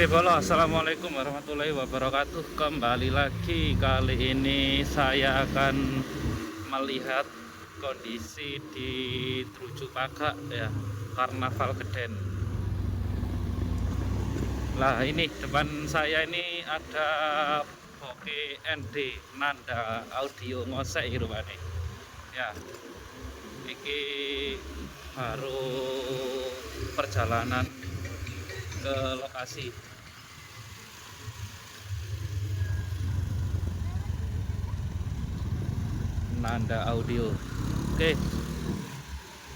Bolo, assalamualaikum warahmatullahi wabarakatuh. Kembali lagi, kali ini saya akan melihat kondisi di Truju Paga ya, Karnaval Geden. Lah ini depan saya ini ada Boke ND Nanda Audio ngosek rupane. Ya, iki baru perjalanan ke lokasi. Nanda Audio. Oke,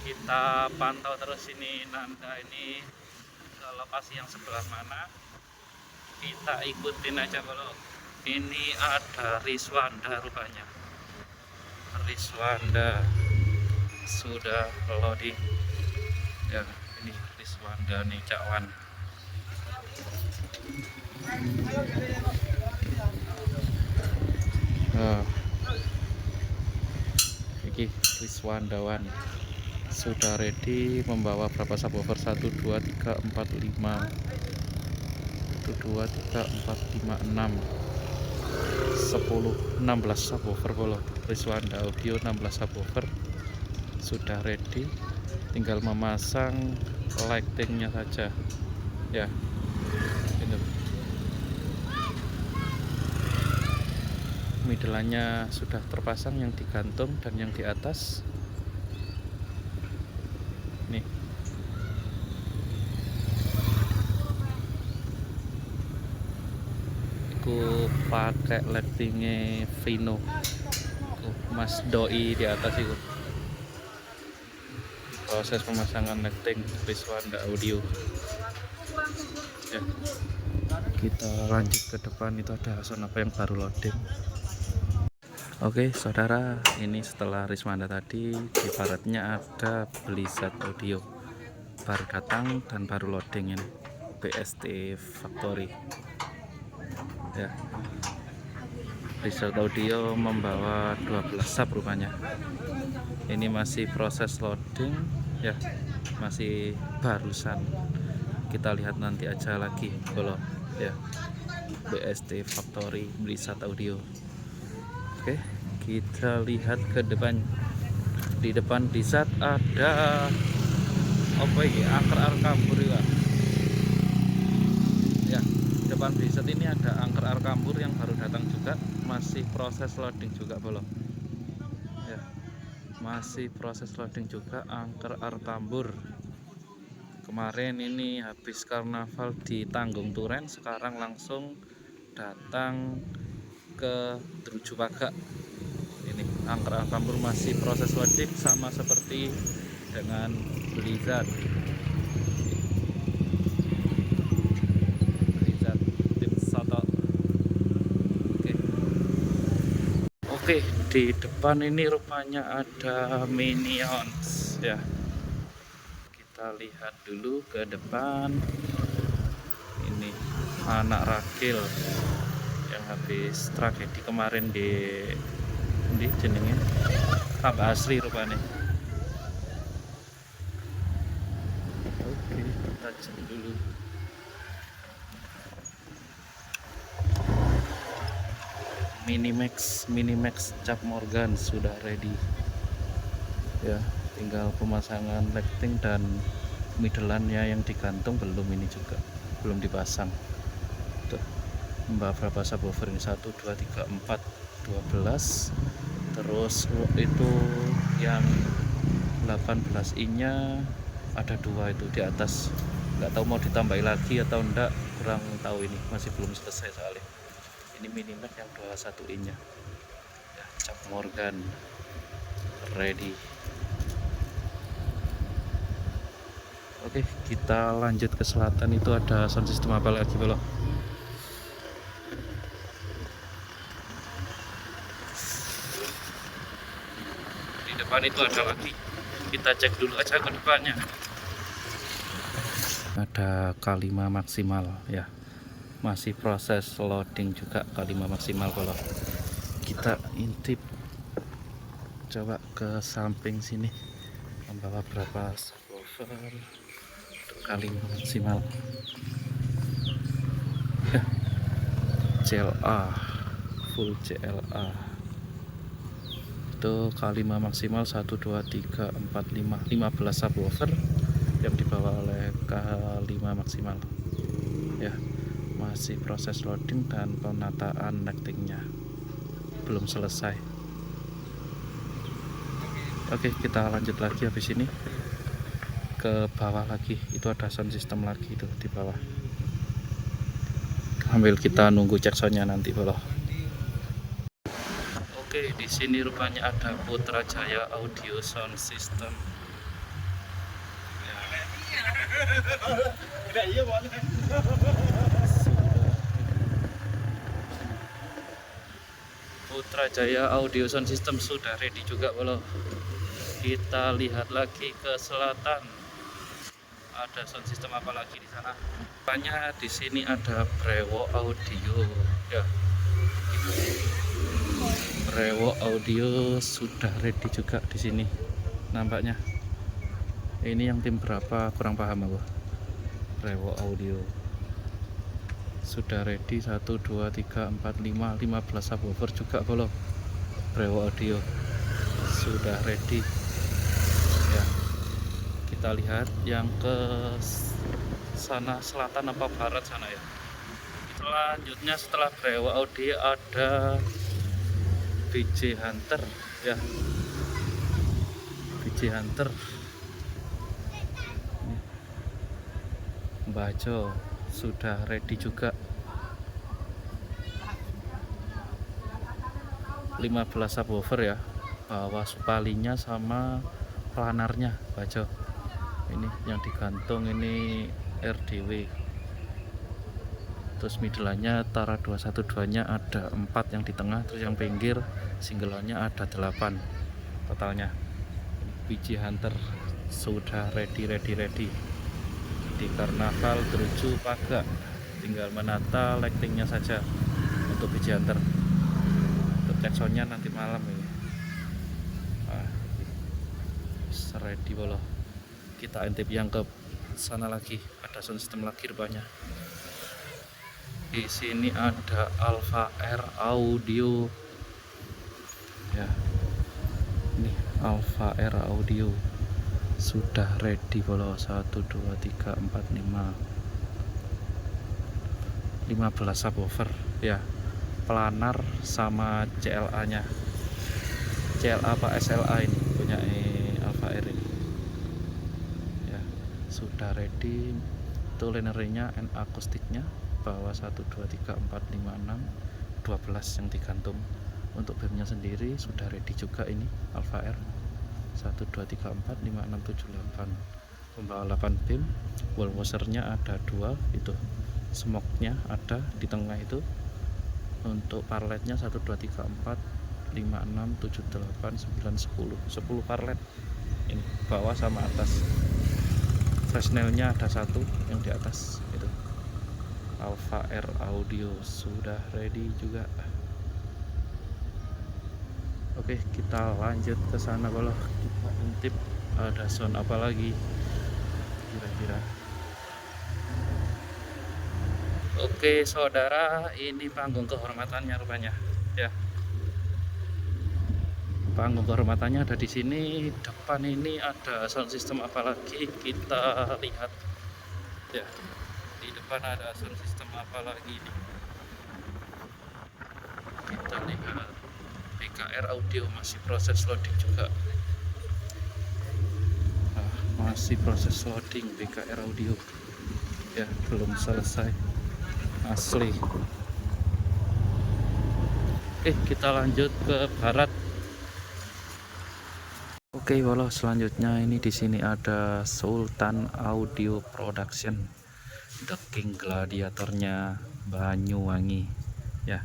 kita pantau terus ini Nanda ini ke lokasi yang sebelah mana. Kita ikutin aja kalau ini ada Riswanda rupanya. Riswanda sudah loading. Ya, ini Riswanda nih Cakwan. Nah, ini Riswandawan sudah ready membawa berapa subwoofer? 1 2 3 4 5 1 2 3 4 5 6 10 16 subwoofer. Bolo Riswanda Audio 16 subwoofer sudah ready, tinggal memasang lightingnya saja ya. Ini midelannya sudah terpasang, yang digantung dan yang di atas nih. Aku pakai lightingnya Vino. Mas Doi di atas itu proses pemasangan lighting Riswanda Audio ya. Kita lanjut ke depan, itu ada sound apa yang baru loading. Oke saudara, ini setelah Riswanda tadi di baratnya ada Blizzard Audio baru datang dan baru loading ini, BST Factory ya. Blizzard Audio membawa 12 sub rupanya. Ini masih proses loading ya, masih barusan. Kita lihat nanti aja lagi kalau ya. BST Factory Blizzard Audio. Oke, kita lihat ke depan. Di depan Blizzard ada apa ini? Angker Arkambur ya. Ya, depan Blizzard ini ada Angker Arkambur yang baru datang juga, masih proses loading juga belum. Ya, masih proses loading juga Angker Arkambur. Kemarin ini habis karnaval di Tanggung Turen, sekarang langsung datang ke Truju Paga. Ini Angker Arkambur masih proses loading sama seperti dengan Blizzard. Blizzard tim Soto. Oke, di depan ini rupanya ada Minions ya. Kita lihat dulu ke depan. Ini anak ragil yang habis tragedi kemarin di jenenge tambah asli rupanya. Oke, kita cek dulu. Minimax Cap Morgan sudah ready ya, tinggal pemasangan lighting dan midelannya yang digantung belum, ini juga belum dipasang tuh. Mbak berapa subwoofer ini? 1 2 3 4 12. Terus itu yang 18 nya ada 2 itu di atas, nggak tahu mau ditambahin lagi atau enggak, kurang tahu, ini masih belum selesai soalnya. Ini Minimax yang 21 nya ya, Cap Morgan ready. Oke, kita lanjut ke selatan, itu ada sound system apa lagi belum? Di depan itu ada lagi, kita cek dulu aja ke depannya. Ada K5 maksimal ya, masih proses loading juga K5 maksimal. Kalau kita intip coba ke samping sini, membawa berapa subwoofer kali maksimal. ya. CLA full CLA itu K5 maksimal 1 2 3 4 5 15 subwoofer yang dibawa oleh K5 maksimal ya. Masih proses loading dan penataan lightingnya belum selesai. Oke, kita lanjut lagi habis ini ke bawah lagi. Itu ada sound system lagi itu di bawah, sambil kita nunggu cek soundnya nanti bolo. Oke, di sini rupanya ada Putrajaya Audio Sound System. Putrajaya Audio Sound System sudah ready juga bolo. Kita lihat lagi ke selatan. Ada sound system apa lagi di sana? Rupanya di sini ada Brewo Audio ya. Brewo Audio sudah ready juga di sini nampaknya. Ini yang tim berapa kurang paham aku. Brewo Audio sudah ready 1 2 3 4 5 15 subwoofer juga bolo. Brewo Audio sudah ready ya. Kita lihat yang ke sana selatan apa barat sana ya. Selanjutnya setelah Brewo Audio ada BJ Hunter ya. BJ Hunter Bajo sudah ready juga 15 subwoofer ya, bawah supalinya sama planarnya Bajo. Ini yang digantung ini RDW, terus midlannya Tara 212 nya ada 4 yang di tengah, terus yang pinggir singlelannya ada 8 totalnya. BJ Hunter sudah ready di Karnaval Druju Paga, tinggal menata lightingnya saja untuk BJ Hunter. Untuk cek soundnya nanti malam ini. Ready bolo. Kita intip yang ke sana lagi, ada sound system lagi rupanya. Di sini ada Alpha R Audio ya. Ini Alpha R Audio sudah ready bolo. 1 2 3 4 5 15 subwoofer ya, planar sama CLA nya. CLA apa SLA ini punya Alpha R ini ya, sudah ready. Itu linernya and akustiknya bawah 1 2 3 4 5 6 12 yang digantung. Untuk BEM-nya sendiri sudah ready juga ini Alpha R 1 2 3 4 5 6 7 8, membawa 8 BEM. Wall washernya ada 2, itu smoke-nya ada di tengah itu. Untuk parletnya 1 2 3 4 5 6 7 8 9 10 10 parlet ini bawah sama atas. Fresnel-nya ada 1 yang di atas itu. Alpha R Audio sudah ready juga. Oke, kita lanjut ke sana kalau kita intip ada sound apa lagi kira-kira. Oke saudara, ini panggung kehormatannya rupanya ya. Panggung kehormatannya ada di sini. Depan ini ada sound system apa lagi kita lihat ya. Di depan ada sound system apa lagi ini, kita lihat. BKR Audio masih proses loading juga. Masih proses loading BKR Audio ya, belum selesai asli. Oke, kita lanjut ke barat. Oke, walau selanjutnya ini di sini ada Sultan Audio Production, The King gladiatornya Banyuwangi ya.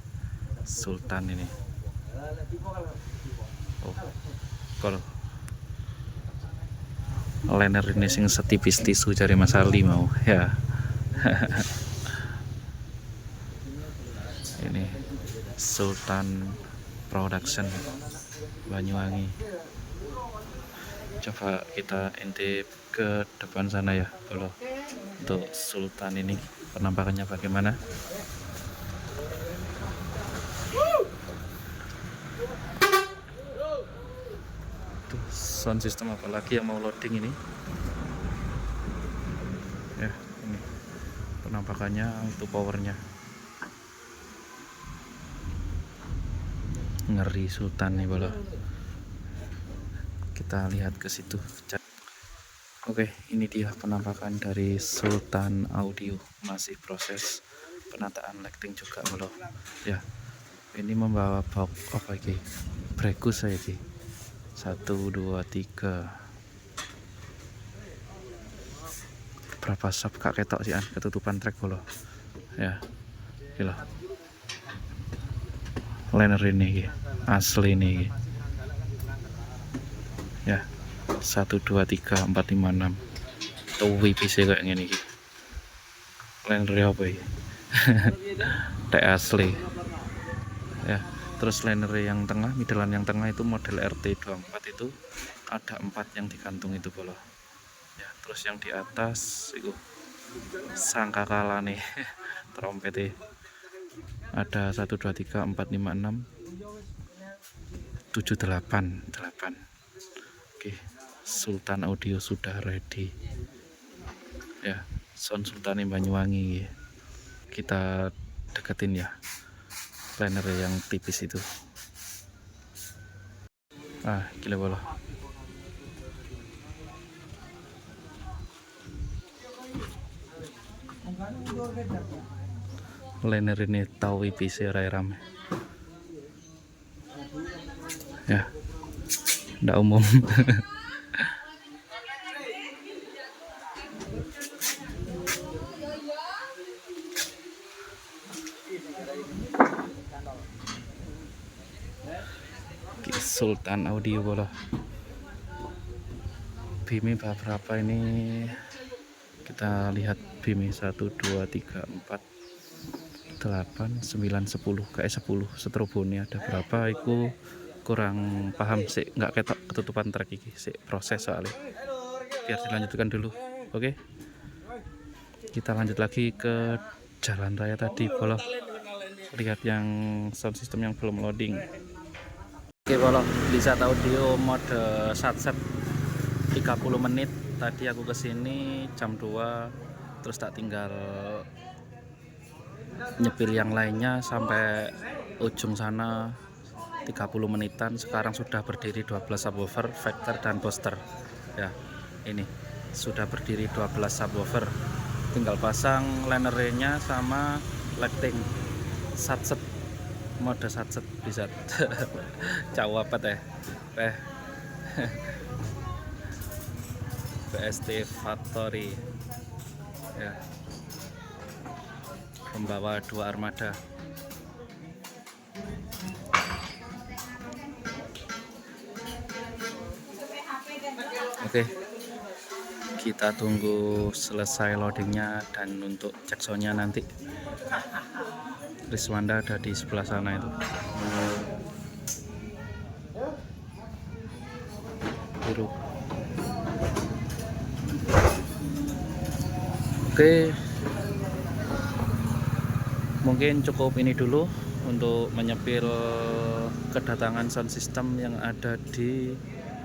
Sultan ini. Oh, kalau liner ini sing setipis tisu cari Mas Ali mau ya. Ini Sultan Production Banyuwangi. Coba kita intip ke depan sana ya kalau untuk Sultan ini penampakannya bagaimana. sound system apalagi yang mau loading ini ya. Ini penampakannya, itu powernya ngeri Sultan nih bolo. Kita lihat ke situ. Oke, ini dia penampakan dari Sultan Audio, masih proses penataan lighting juga bolo ya. Ini membawa box apa ini, brekus saya ini 1 2 3 berapa sub kak ketok sih ketutupan track bolo ya. Gila, liner ini asli nih ya. 1 2 3 4 5 6 tuh WPC kayak gini liner apa ya. Teh asli ya. Terus liner yang tengah, middlean yang tengah itu model RT24 itu ada 4 yang digantung itu bolo ya. Terus yang di atas itu sangkakala nih trompetnya ada 1 2 3 4 5 6 7 8 8. Oke, Sultan Audio sudah ready ya. Sound Sultan Banyuwangi. Kita deketin ya liner yang tipis itu. Gila bolo. Liner ini tahu IPC rai rame ya, ndak umum. Sultan Audio bolo. Bimi berapa ini, kita lihat Bimi 1 2 3 4 8 9 10 kayak 10 setrobone ada berapa iku kurang paham sih, nggak ketok ketutupan track ini sih, proses soalnya. Biar dilanjutkan dulu. Oke, kita lanjut lagi ke jalan raya tadi bolo. Lihat yang sound system yang belum loading. Oke bolo, bisa audio mode satset 30 menit. Tadi aku kesini jam 2, terus tak tinggal nyepil yang lainnya sampai ujung sana 30 menitan. Sekarang sudah berdiri 12 subwoofer, vector dan booster ya. Ini sudah berdiri 12 subwoofer, tinggal pasang linernya sama lighting satset, mode satset bisa. Cawapet ya BST Factory ya, membawa 2 armada. Oke, kita tunggu selesai loadingnya dan untuk cek soundnya nanti. Riswanda ada di sebelah sana itu biru. Oke, mungkin cukup ini dulu untuk menyepil kedatangan sound system yang ada di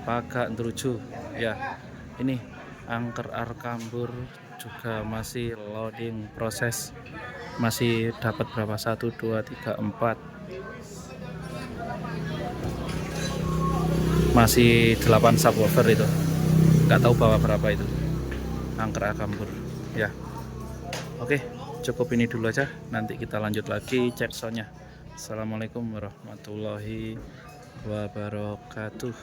Pagak Ndruju ya. Ini angker Arkambur juga masih loading proses, masih dapat berapa, 1 2 3 4, masih 8 subwoofer itu, nggak tahu bawa berapa itu angker Arkambur ya. Oke, cukup ini dulu aja, nanti kita lanjut lagi cek soundnya. Assalamualaikum warahmatullahi wabarakatuh.